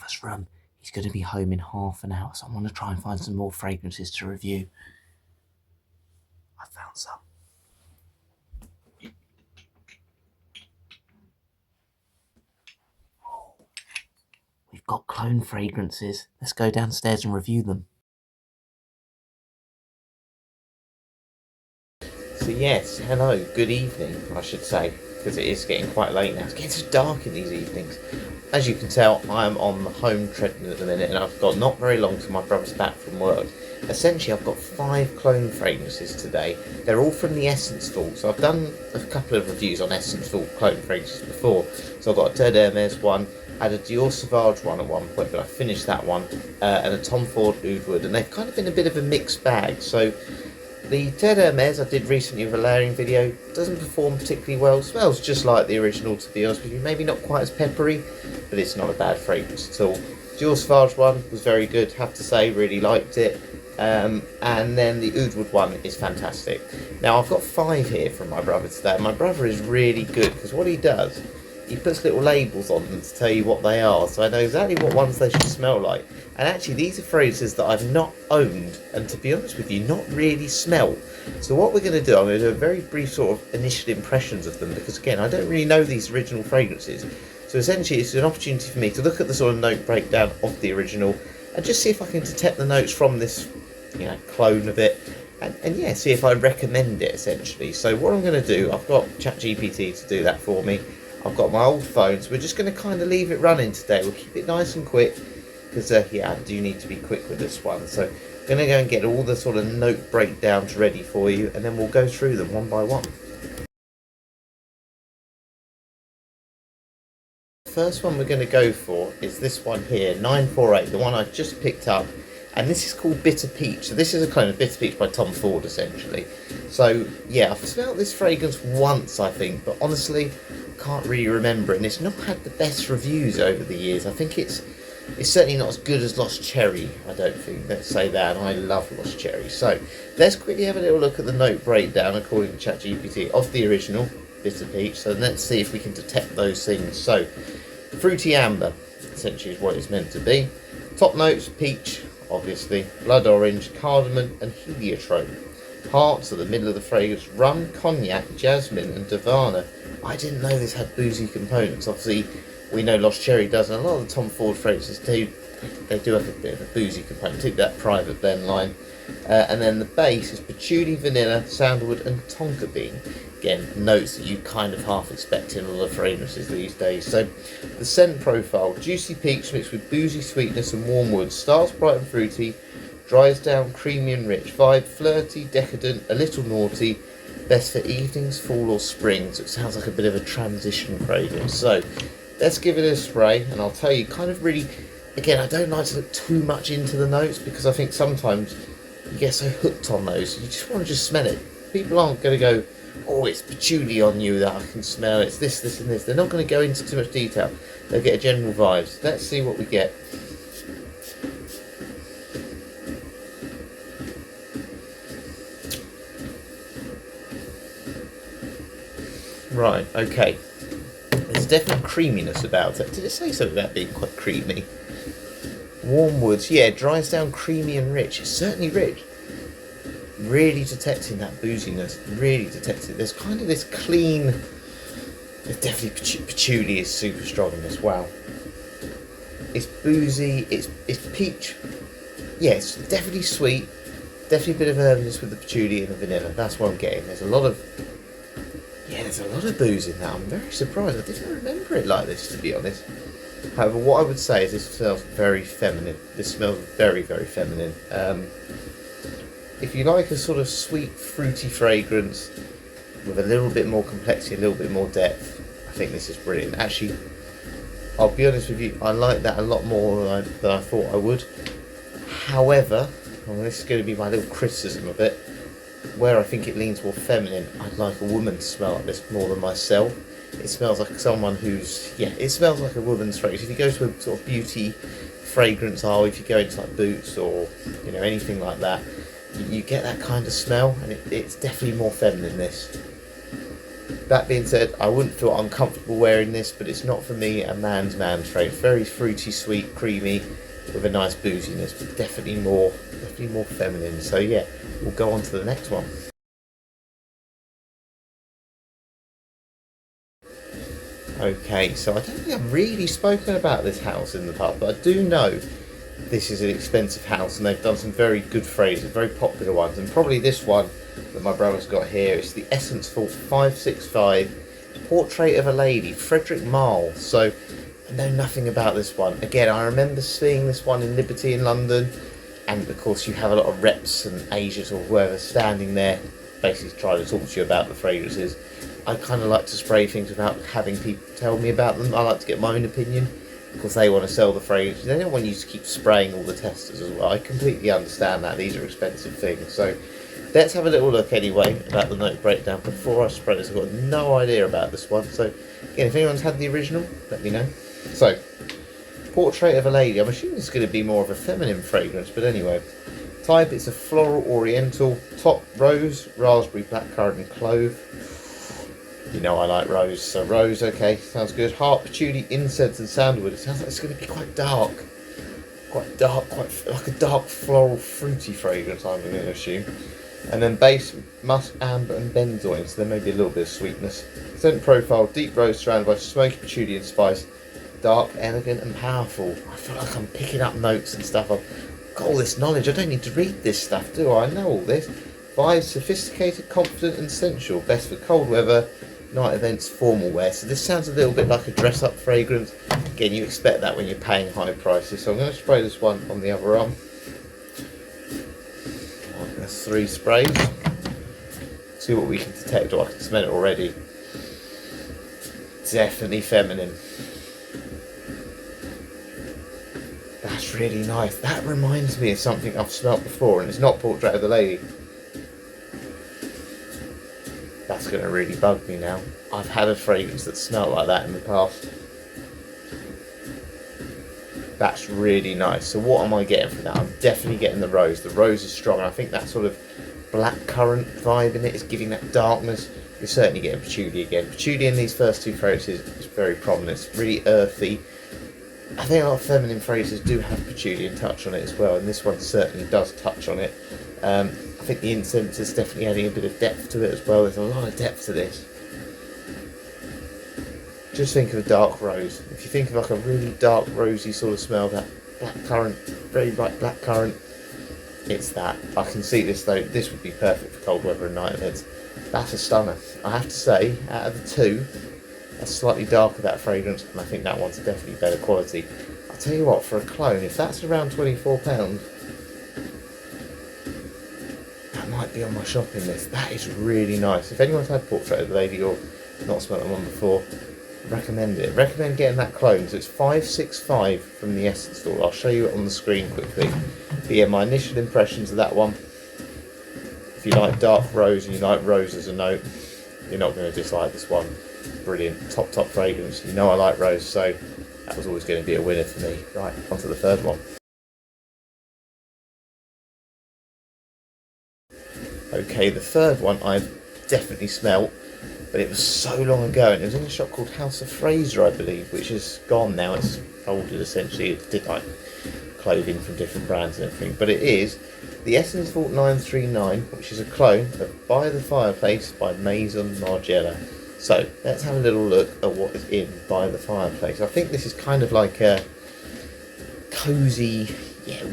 breakfast room. He's going to be home in half an hour, so I want to try and find some more fragrances to review. I found some. We've got clone fragrances. Let's go downstairs and review them. So yes, hello, good evening, I should say, because it is getting quite late now. It's getting so dark in these evenings. As you can tell, I'm on the home treadmill at the minute, and I've got not very long till my brother's back from work. Essentially, I've got 5 clone fragrances today. They're all from the Essence Vault. So I've done a couple of reviews on Essence Vault clone fragrances before. So I've got a Terre d'Hermès one, I had a Dior Sauvage one at one point, but I finished that one, and a Tom Ford Oud Wood, and they've kind of been a bit of a mixed bag. So the Terre d'Hermès I did recently with a layering video doesn't perform particularly well. It smells just like the original, to be honest with you. Maybe not quite as peppery, but it's not a bad fragrance at all. Dior Sauvage one was very good, have to say, really liked it. And then the Oud Wood one is fantastic. Now I've got 5 here from my brother today. My brother is really good because what he does, he puts little labels on them to tell you what they are, so I know exactly what ones they should smell like. And actually these are fragrances that I've not owned, and to be honest with you, not really smelled. So what we're going to do, I'm going to do a very brief sort of initial impressions of them, because again, I don't really know these original fragrances. So essentially it's an opportunity for me to look at the sort of note breakdown of the original, and just see if I can detect the notes from this, clone of it, and yeah, see if I recommend it essentially. So what I'm going to do, I've got ChatGPT to do that for me. I've got my old phone, so we're just going to kind of leave it running today. We'll keep it nice and quick, because yeah, I do need to be quick with this one. So I'm going to go and get all the sort of note breakdowns ready for you, and then we'll go through them one by one. The first one we're going to go for is this one here, 948, the one I just picked up. And this is called Bitter Peach. So this is a clone of Bitter Peach by Tom Ford, essentially. So yeah, I've smelled this fragrance once, I think, but honestly, can't really remember it. And it's not had the best reviews over the years. I think it's certainly not as good as Lost Cherry, I don't think. Let's say that. And I love Lost Cherry. So let's quickly have a little look at the note breakdown, according to ChatGPT, of the original Bitter Peach. So let's see if we can detect those things. So, fruity amber, essentially, is what it's meant to be. Top notes, peach, obviously, blood orange, cardamom and heliotrope. Hearts at the middle of the fragrance, rum, cognac, jasmine and davana. I didn't know this had boozy components. Obviously, we know Lost Cherry does, and a lot of the Tom Ford fragrances do have a bit of a boozy component. Take that Private Blend line. And then the base is patchouli, vanilla, sandalwood and tonka bean. Again, notes that you kind of half expect in all the fragrances these days. So the scent profile, juicy peach mixed with boozy sweetness and warm wood. Starts bright and fruity, dries down creamy and rich. Vibe flirty, decadent, a little naughty. Best for evenings, fall or spring. So it sounds like a bit of a transition fragrance. So let's give it a spray, and I'll tell you, kind of really, again, I don't like to look too much into the notes, because I think sometimes you get so hooked on those, you just want to just smell it. People aren't going to go, oh, it's patchouli on you that I can smell, it's this, this and this. They're not going to go into too much detail. They'll get a general vibe. So let's see what we get. Right, okay. There's definite creaminess about it. Did it say something about being quite creamy? Warm woods, yeah, dries down creamy and rich. It's certainly rich. Really detecting that booziness, really detecting. There's kind of this clean, there's definitely patchouli is super strong in this. Wow. It's boozy, it's peach. Yes, definitely sweet, definitely a bit of herbiness with the patchouli and the vanilla. That's what I'm getting. There's a lot of booze in that. I'm very surprised. I didn't remember it like this, to be honest. However, what I would say is this smells very feminine. This smells very, very feminine. If you like a sort of sweet, fruity fragrance with a little bit more complexity, a little bit more depth, I think this is brilliant. Actually, I'll be honest with you, I like that a lot more than I thought I would. However, and this is going to be my little criticism of it, where I think it leans more feminine, I'd like a woman to smell like this more than myself. It smells like someone who's, it smells like a woman's fragrance. If you go to a sort of beauty fragrance aisle, if you go into like Boots or, anything like that, you get that kind of smell, and it's definitely more feminine, this. That being said, I wouldn't feel uncomfortable wearing this, but it's not for me a man's fragrance. Very fruity, sweet, creamy, with a nice booziness, but definitely more feminine. So yeah, we'll go on to the next one. Okay, so I don't think I've really spoken about this house in the past, but I do know this is an expensive house and they've done some very good phrases, very popular ones, and probably this one that my brother's got here is the Essence Vault 565 Portrait of a Lady, Frederic Malle. So I know nothing about this one. Again, I remember seeing this one in Liberty in London, and of course you have a lot of reps and agents or whoever standing there basically trying to talk to you about the fragrances. I kind of like to spray things without having people tell me about them. I like to get my own opinion because they want to sell the fragrances. They don't want you to keep spraying all the testers as well. I completely understand that. These are expensive things. So let's have a little look anyway about the note breakdown before I spray this. I've got no idea about this one. So again, if anyone's had the original, let me know. So, Portrait of a Lady. I'm assuming it's going to be more of a feminine fragrance, but anyway. Type, it's a floral oriental. Top, rose, raspberry, blackcurrant and clove. You know I like rose, so rose, okay, sounds good. Heart, patchouli, incense and sandalwood. It sounds like it's going to be quite dark, quite like a dark floral fruity fragrance, I'm going to assume. And then base, musk, amber and benzoin, so there may be a little bit of sweetness. Scent profile, deep rose surrounded by smoky patchouli and spice. Dark, elegant and powerful. I feel like I'm picking up notes and stuff. I've got all this knowledge. I don't need to read this stuff, do I? I know all this. Vibes, sophisticated, confident and sensual. Best for cold weather, night events, formal wear. So this sounds a little bit like a dress-up fragrance. Again, you expect that when you're paying high prices. So I'm going to spray this one on the other arm. That's 3 sprays. See what we can detect. Oh, I can smell it already. Definitely feminine. That's really nice. That reminds me of something I've smelt before, and it's not Portrait of the Lady. That's going to really bug me now. I've had a fragrance that smelled like that in the past. That's really nice. So what am I getting from that? I'm definitely getting the rose. The rose is strong. I think that sort of blackcurrant vibe in it is giving that darkness. You're certainly getting patchouli again. Patchouli in these first 2 fragrances is very prominent. It's really earthy. I think a lot of feminine fragrances do have patchouli and touch on it as well, and this one certainly does touch on it. I think the incense is definitely adding a bit of depth to it as well. There's a lot of depth to this. Just think of a dark rose. If you think of like a really dark rosy sort of smell, that blackcurrant, very bright blackcurrant, it's that. I can see this though. This would be perfect for cold weather and night events. That's a stunner. I have to say, out of the 2, that's slightly darker, that fragrance, and I think that one's definitely better quality. I'll tell you what, for a clone, if that's around £24, that might be on my shopping list. That is really nice. If anyone's had Portrait of the Lady or not smelled that one before, recommend it. Recommend getting that clone. So it's 565 from the Essence store. I'll show you it on the screen quickly. But yeah, my initial impressions of that one. If you like dark rose and you like rose as a note, you're not going to dislike this one. Brilliant, top fragrance. You know I like rose, so that was always going to be a winner for me. Right, on to the third one. Okay, the third one I've definitely smelt, but it was so long ago, and it was in a shop called House of Fraser, I believe, which is gone now. It's folded essentially. It did like clothing from different brands and everything, but it is the Essence Vault 939, which is a clone of By the Fireplace by Maison Margiela. So let's have a little look at what is in By the Fireplace. I think this is kind of like a cosy,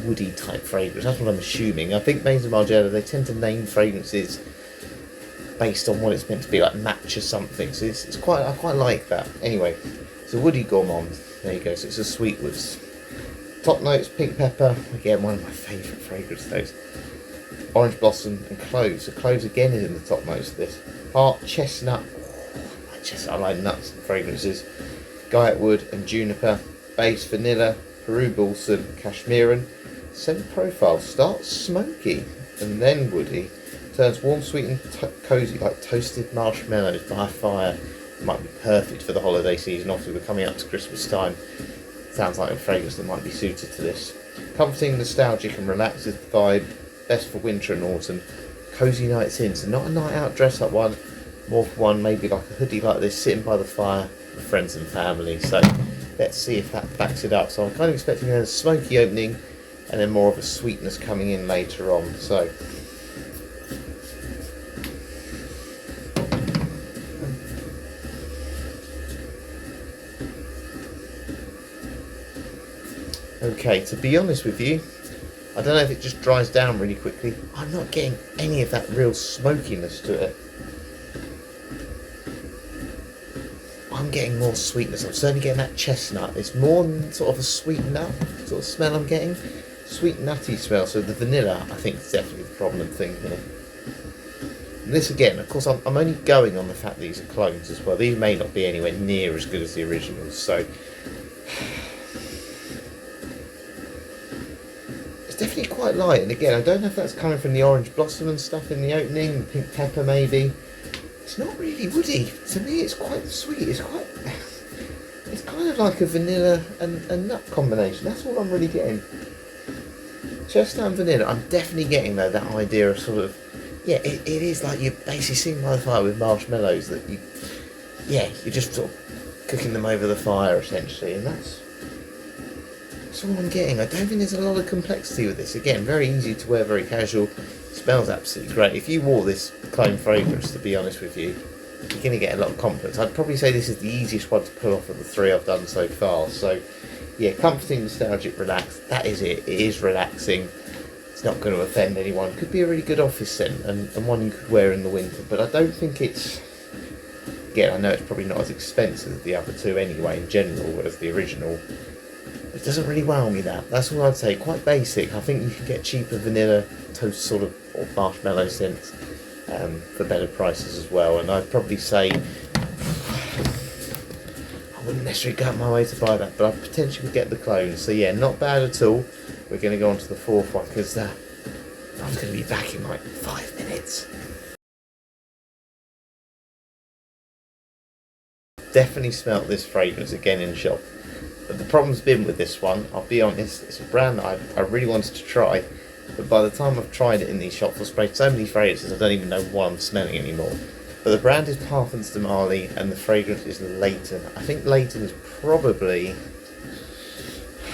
woody type fragrance. That's what I'm assuming. I think Maison Margiela, they tend to name fragrances based on what it's meant to be, like match or something. So it's quite, I quite like that. Anyway, it's a woody gourmand. There you go. So it's a sweet woods. Top notes, pink pepper. Again, one of my favourite fragrance notes. Orange blossom and cloves. So cloves again is in the top notes of this. Heart, chestnut. I like nuts and fragrances. Guyot wood and juniper. Base, vanilla, Peru balsam, cashmeran. Scent profile starts smoky and then woody. Turns warm, sweet and cosy like toasted marshmallows by fire. It might be perfect for the holiday season. Obviously we're coming up to Christmas time. Sounds like a fragrance that might be suited to this. Comforting, nostalgic and relaxes the vibe. Best for winter and autumn. Cozy nights in. So not a night out dress up one. more for one, maybe like a hoodie like this, sitting by the fire with friends and family. So let's see if that backs it up. So I'm kind of expecting a smoky opening and then more of a sweetness coming in later on. So okay, to be honest with you, I don't know if it just dries down really quickly. I'm not getting any of that real smokiness to it. I'm getting more sweetness. I'm certainly getting that chestnut. It's more sort of a sweet nut sort of smell I'm getting. Sweet nutty smell. So the vanilla, I think, is definitely the prominent thing here. And this again, of course, I'm only going on the fact that these are clones as well. These may not be anywhere near as good as the originals. So it's definitely quite light. And again, I don't know if that's coming from the orange blossom and stuff in the opening, the pink pepper maybe. It's not really woody. To me, it's quite sweet. It's kind of like a vanilla and nut combination. That's all I'm really getting. Chestnut and vanilla. I'm definitely getting though that idea of sort of, yeah, it is like you're basically sitting by the fire with marshmallows that you're just sort of cooking them over the fire essentially, and that's all I'm getting. I don't think there's a lot of complexity with this. Again, very easy to wear, very casual. Smells absolutely great. If you wore this clone fragrance, to be honest with you, you're going to get a lot of confidence. I'd probably say this is the easiest one to pull off of the three I've done so far. So, yeah, comforting, nostalgic, relaxed. That is it. It is relaxing. It's not going to offend anyone. Could be a really good office scent and one you could wear in the winter. But I don't think it's... Again, I know it's probably not as expensive as the other two anyway, in general, as the original. It doesn't really wow me, that. That's all I'd say. Quite basic. I think you can get cheaper vanilla toast sort of or marshmallow scents for better prices as well. And I'd probably say I wouldn't necessarily go out my way to buy that, but I potentially would get the clones. So yeah, not bad at all. We're going to go on to the fourth one because I'm going to be back in like 5 minutes. Definitely smelt this fragrance again in shop. But the problem's been with this one, I'll be honest, it's a brand that I really wanted to try, but by the time I've tried it in these shops, I've sprayed so many fragrances I don't even know what I'm smelling anymore. But the brand is Parfums de Marle and the fragrance is Leighton. I think Leighton is probably...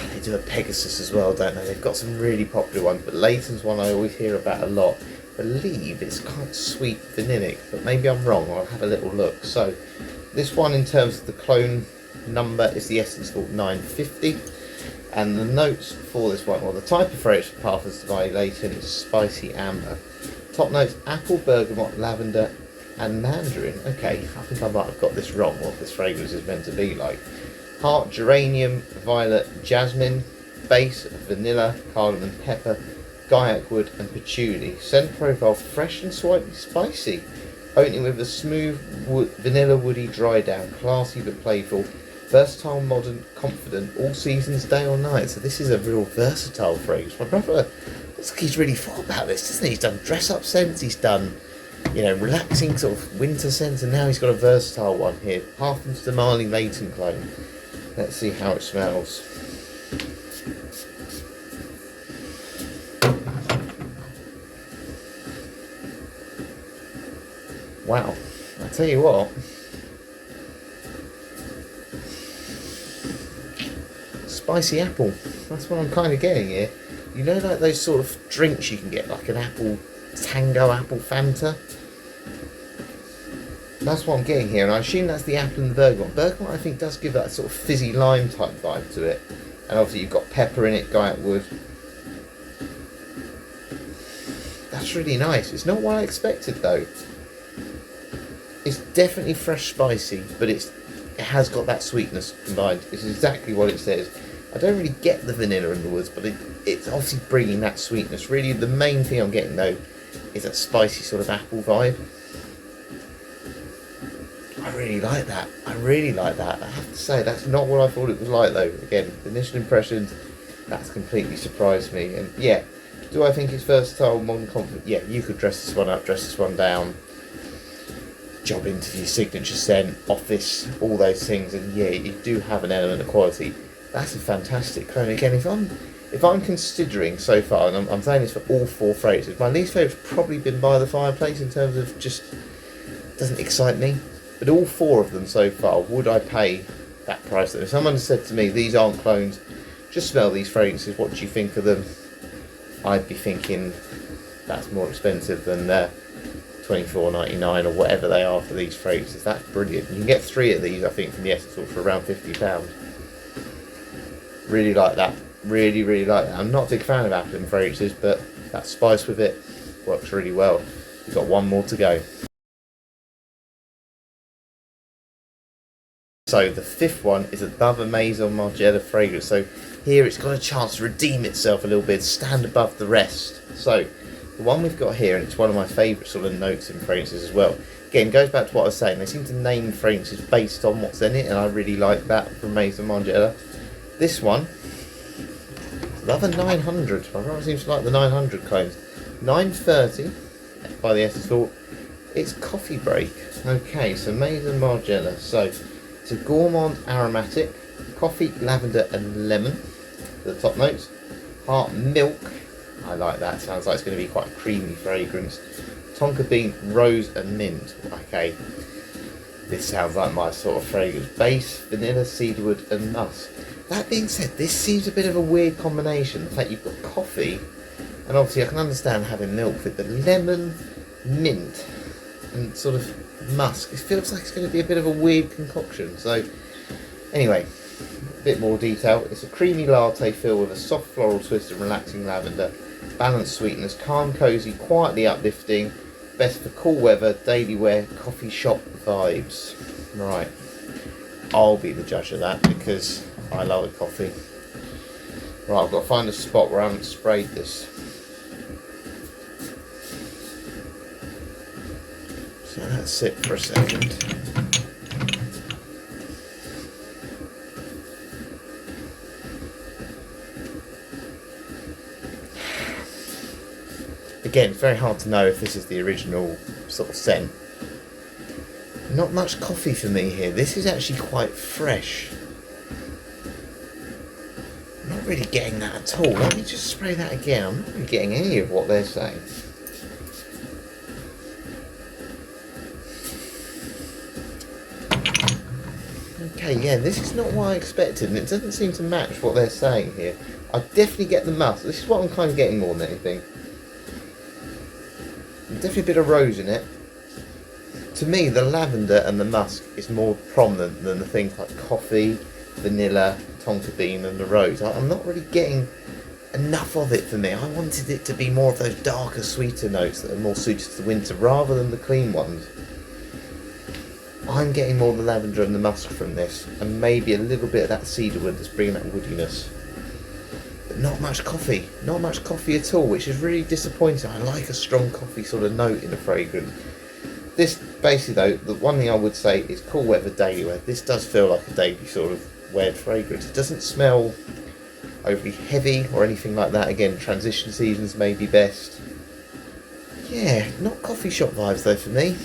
They do a Pegasus as well, don't they? They've got some really popular ones, but Leighton's one I always hear about a lot. I believe it's quite sweet vanillic, but maybe I'm wrong, I'll have a little look. So, this one in terms of the clone number is the Essence Vault 950, and the notes for this one, well, the type of fragrance for Parfums de Marle Leighton is spicy amber. Top notes: apple, bergamot, lavender, and mandarin. Okay, I think I might have got this wrong, what this fragrance is meant to be like. Heart, geranium, violet, jasmine. Base, vanilla, cardamom, pepper, gaiac wood, and patchouli. Scent profile: fresh and slightly spicy. Opening with a smooth vanilla woody dry down, classy but playful, versatile, modern, confident, all seasons, day or night. So this is a real versatile fragrance. My brother looks like he's really thought about this, doesn't he? He's done dress-up scents, he's done, you know, relaxing sort of winter scents, and now he's got a versatile one here. Parfums de Marle Leighton clone. Let's see how it smells. Wow, I tell you what, spicy apple, that's what I'm kind of getting here. You know, like those sort of drinks you can get, like an apple tango, apple Fanta? That's what I'm getting here, and I assume that's the apple and the bergamot. Bergamot, I think, does give that sort of fizzy lime type vibe to it. And obviously you've got pepper in it, gaiac wood. That's really nice. It's not what I expected though. It's definitely fresh spicy, but it has got that sweetness combined. It's exactly what it says. I don't really get the vanilla in the woods, but it's obviously bringing that sweetness. Really, the main thing I'm getting though is that spicy sort of apple vibe. I really like that. I really like that. I have to say, that's not what I thought it was like though. Again, initial impressions, that's completely surprised me. And yeah, do I think it's versatile, modern, confident? Yeah, you could dress this one up, dress this one down. Job interview, signature scent, office, all those things, and yeah, you do have an element of quality. That's a fantastic clone. Again, if I'm considering so far, and I'm saying this for all four fragrances, my least favourite's probably been By the Fireplace in terms of just doesn't excite me. But all 4 of them so far, would I pay that price? If someone said to me, these aren't clones, just smell these fragrances, what do you think of them? I'd be thinking that's more expensive than $24.99 or whatever they are for these fragrances. That's brilliant. You can get 3 of these, I think, from the Essence Store for around £50. Really like that. Really, really like that. I'm not a big fan of apple in fragrances, but that spice with it works really well. We've got 1 more to go. So the 5th one is another Maison Margiela fragrance. So here it's got a chance to redeem itself a little bit, stand above the rest. So the one we've got here, and it's one of my favourite sort of notes in fragrances as well. Again, goes back to what I was saying. They seem to name fragrances based on what's in it, and I really like that from Maison Margiela. This one, another 900. Everyone seems to like the 900 clones. 930 by the Essence Store. It's Coffee Break. Okay, so Maison Margiela. So it's a gourmand aromatic, coffee, lavender and lemon for the top notes. Heart milk, I like that, sounds like it's going to be quite a creamy fragrance. Tonka bean, rose and mint. Okay, this sounds like my sort of fragrance. Base, vanilla, cedarwood and musk. That being said, this seems a bit of a weird combination. The fact you've got coffee, and obviously I can understand having milk with the lemon, mint and sort of musk. It feels like it's going to be a bit of a weird concoction. So anyway, a bit more detail. It's a creamy latte filled with a soft floral twist and relaxing lavender, balanced sweetness, calm, cozy, quietly uplifting, best for cool weather, daily wear, coffee shop vibes. Right, I'll be the judge of that because I love a coffee. Right, I've got to find a spot where I haven't sprayed this. So let's sit for a second. Again, it's very hard to know if this is the original sort of scent. Not much coffee for me here. This is actually quite fresh. I'm not really getting that at all. Let me just spray that again. I'm not really getting any of what they're saying. Okay, yeah, this is not what I expected, and it doesn't seem to match what they're saying here. I definitely get the musk. This is what I'm kind of getting more than anything. Definitely a bit of rose in it. To me, the lavender and the musk is more prominent than the things like coffee, vanilla, tonka bean and the rose. I'm not really getting enough of it for me. I wanted it to be more of those darker, sweeter notes that are more suited to the winter rather than the clean ones. I'm getting more the lavender and the musk from this, and maybe a little bit of that cedarwood that's bringing that woodiness. But not much coffee at all, which is really disappointing. I like a strong coffee sort of note in a fragrance. This, basically though, the one thing I would say is cool weather, daily wear. This does feel like a daily sort of wear fragrance. It doesn't smell overly heavy or anything like that. Again, transition seasons may be best. Yeah, not coffee shop vibes though for me.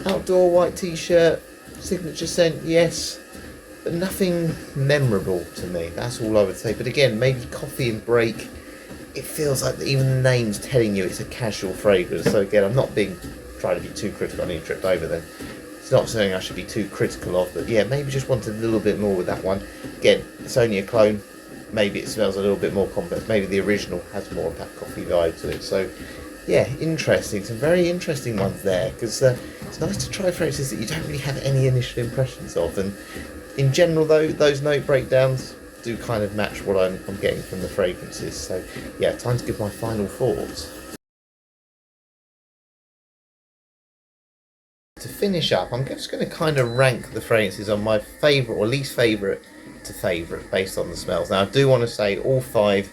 Outdoor white t-shirt, signature scent, yes, but nothing memorable to me. That's all I would say. But again, maybe coffee and break. It feels like even the name's telling you it's a casual fragrance. So again, I'm not trying to be too critical. I need tripped over then. It's not something I should be too critical of, but yeah, maybe just wanted a little bit more with that one. Again, it's only a clone. Maybe it smells a little bit more complex. Maybe the original has more of that coffee vibe to it. So yeah, interesting. Some very interesting ones there, because it's nice to try fragrances that you don't really have any initial impressions of. And in general, though, those note breakdowns do kind of match what I'm getting from the fragrances. So yeah, time to give my final thoughts. To finish up, I'm just going to kind of rank the fragrances on my favourite or least favourite to favourite based on the smells. Now, I do want to say all 5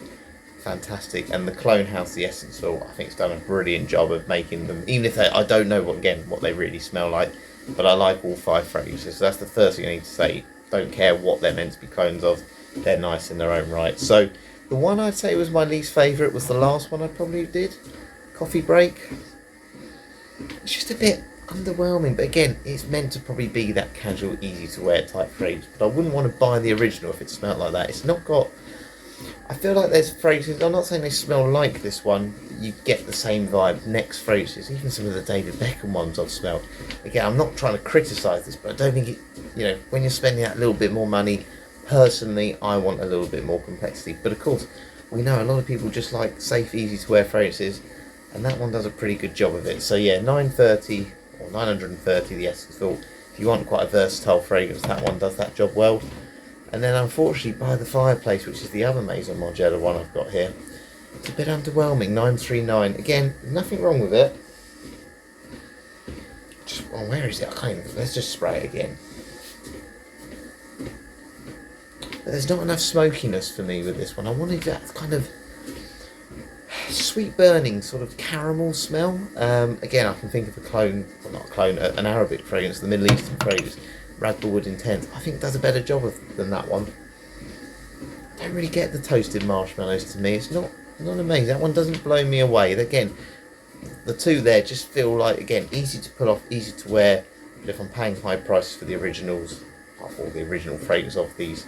fantastic, and the Clone House, the Essence Store, I think it's done a brilliant job of making them, even if I don't know what they really smell like, but I like all 5 fragrances. So that's the first thing I need to say. Don't care what they're meant to be clones of, they're nice in their own right. So the one I'd say was my least favourite was the last one I probably did, Coffee Break. It's just a bit underwhelming, but again, it's meant to probably be that casual, easy to wear type fragrance, but I wouldn't want to buy the original if it smelled like that. It's not got I feel like there's fragrances, I'm not saying they smell like this one, you get the same vibe next fragrances, even some of the David Beckham ones I've smelled. Again, I'm not trying to criticise this, but I don't think it, when you're spending that little bit more money, personally, I want a little bit more complexity. But of course, we know a lot of people just like safe, easy to wear fragrances, and that one does a pretty good job of it. So yeah, 930 or 930 the Essence Vault. If you want quite a versatile fragrance, that one does that job well. And then unfortunately By the Fireplace, which is the other Maison Margiela one I've got here, it's a bit underwhelming, 939. Again, nothing wrong with it. Where is it? I can't even, let's just spray it again. But there's not enough smokiness for me with this one. I wanted that kind of sweet burning sort of caramel smell. Again, I can think of a clone, well not a clone, an Arabic fragrance, the Middle Eastern fragrance, Ragdorwood Intense. I think it does a better job than that one. I don't really get the toasted marshmallows to me. It's not amazing. That one doesn't blow me away. Again, the two there just feel like, again, easy to pull off, easy to wear. But if I'm paying high prices for the originals, or the original fragrance of these,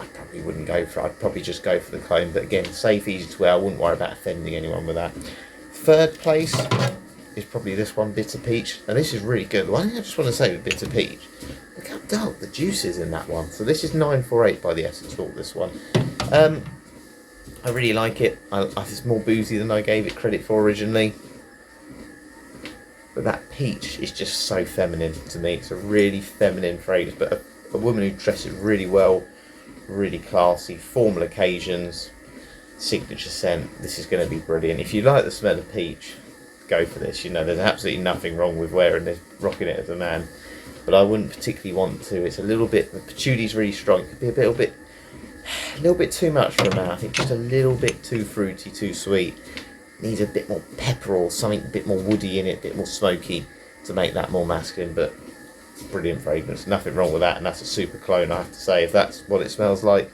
I probably wouldn't go for it. I'd probably just go for the clone. But again, safe, easy to wear. I wouldn't worry about offending anyone with that. Third place is probably this one, Bitter Peach. And this is really good. One thing I just want to say with Bitter Peach, look how dark the juice is in that one. So this is 948 by the Essence Vault, this one. I really like it. It's more boozy than I gave it credit for originally. But that peach is just so feminine to me. It's a really feminine fragrance, but a woman who dresses really well, really classy, formal occasions, signature scent. This is going to be brilliant. If you like the smell of peach, go for this. There's absolutely nothing wrong with wearing this, rocking it as a man. But I wouldn't particularly want to. It's a little bit, the patchouli's really strong. It could be a little bit too much for a man. I think just a little bit too fruity, too sweet. Needs a bit more pepper or something a bit more woody in it, a bit more smoky to make that more masculine. But it's a brilliant fragrance, nothing wrong with that, and that's a super clone, I have to say. If that's what it smells like,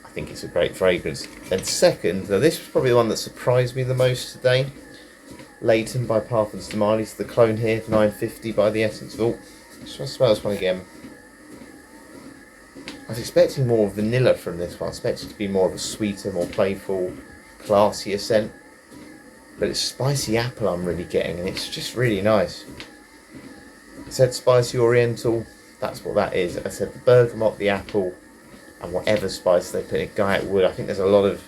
I think it's a great fragrance. Then second, now this was probably the one that surprised me the most today, Leighton by Parfums de Malle. It's the clone here, 950 by the Essence Vault. Just want to smell this one again. I was expecting more vanilla from this one. I expected it to be more of a sweeter, more playful, classier scent. But it's spicy apple I'm really getting, and it's just really nice. I said spicy oriental, that's what that is. I said the bergamot, the apple, and whatever spice they put in it, Guyot wood. I think there's a lot of...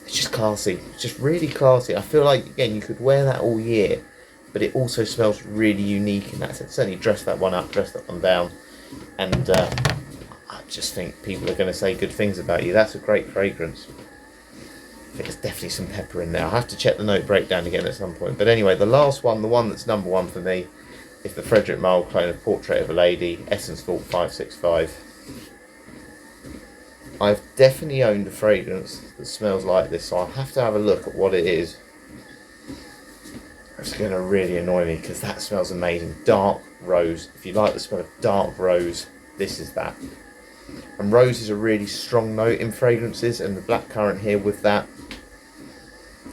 It's just classy. It's just really classy. I feel like, again, you could wear that all year, but it also smells really unique in that sense. Certainly dress that one up, dress that one down, and I just think people are going to say good things about you. That's a great fragrance. I think there's definitely some pepper in there. I'll have to check the note breakdown again at some point. But anyway, the last one, the one that's number one for me, is the Frederic Malle clone of Portrait of a Lady, Essence Vault 565. I've definitely owned a fragrance that smells like this, so I'll have to have a look at what it is. It's going to really annoy me because that smells amazing. Dark rose. If you like the smell of dark rose, this is that. And rose is a really strong note in fragrances, and the blackcurrant here with that.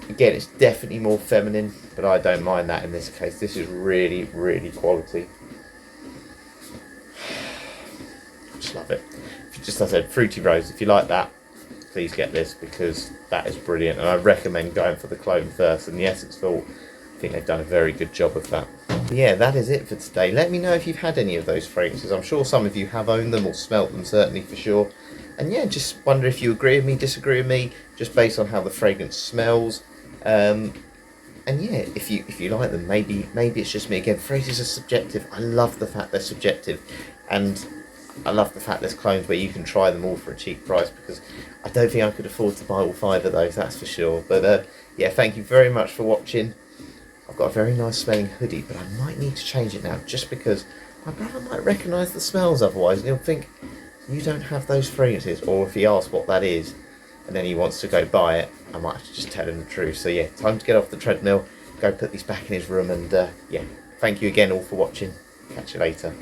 Again, it's definitely more feminine, but I don't mind that in this case. This is really, really quality. I just love it. Just as I said, fruity rose. If you like that, please get this because that is brilliant. And I recommend going for the clone first. And the Essence Vault, I think they've done a very good job of that. But yeah, that is it for today. Let me know if you've had any of those fragrances. I'm sure some of you have owned them or smelt them, certainly for sure. And yeah, just wonder if you agree with me, disagree with me, just based on how the fragrance smells. And yeah, if you like them, maybe it's just me. Again, phrases are subjective. I love the fact they're subjective, and I love the fact there's clones where you can try them all for a cheap price, because I don't think I could afford to buy all 5 of those, that's for sure. But yeah, thank you very much for watching. I've got a very nice smelling hoodie, but I might need to change it now, just because my brother might recognise the smells otherwise, and he'll think you don't have those fragrances, or if he asks what that is and then he wants to go buy it, I might have to just tell him the truth. So yeah, time to get off the treadmill, go put these back in his room, and yeah, thank you again all for watching. Catch you later.